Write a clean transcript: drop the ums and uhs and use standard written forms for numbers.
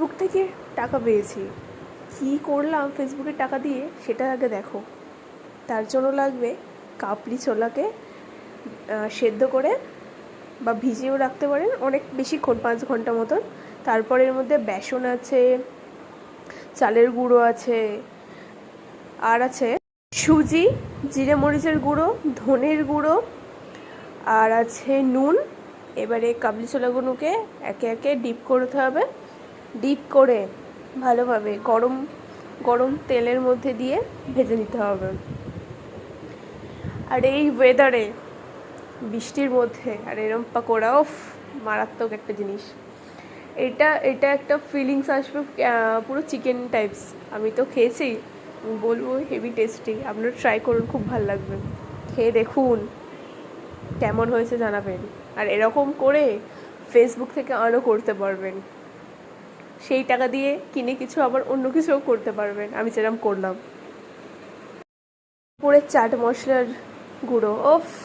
Facebook থেকে টাকা পেয়েছি। কী করলাম ফেসবুকে টাকা দিয়ে সেটা আগে দেখো। তার জন্য লাগবে কাবলি ছোলাকে সেদ্ধ করে বা ভিজিয়েও রাখতে পারেন অনেক বেশিক্ষণ, 5 ঘন্টা মতন। তারপর এর মধ্যে বেসন আছে, চালের গুঁড়ো আছে, আর আছে সুজি, জিরে মরিচের গুঁড়ো, ধনের গুঁড়ো, আর আছে নুন। এবারে কাবলি ছোলাগুলোকে একে একে ডিপ করতে হবে। ডিপ করে ভালোভাবে গরম গরম তেলের মধ্যে দিয়ে ভেজে নিতে হবে। আর এই ওয়েদারে, বৃষ্টির মধ্যে আর এরম পাকোড়া, মারাত্মক একটা জিনিস। এটা একটা ফিলিংস আসবে, পুরো চিকেন টাইপস। আমি তো খেয়েছি, বলবো হেভি টেস্টি। আপনারা ট্রাই করুন, খুব ভালো লাগবে। খেয়ে দেখুন কেমন হয়েছে জানাবেন। আর এরকম করে ফেসবুক থেকে আরও করতে পারবেন। সেই টাকা দিয়ে কিনে কিছু আবার অন্য কিছুও করতে পারবেন, আমি যেরকম করলাম। পরে চাট মশলার গুঁড়ো,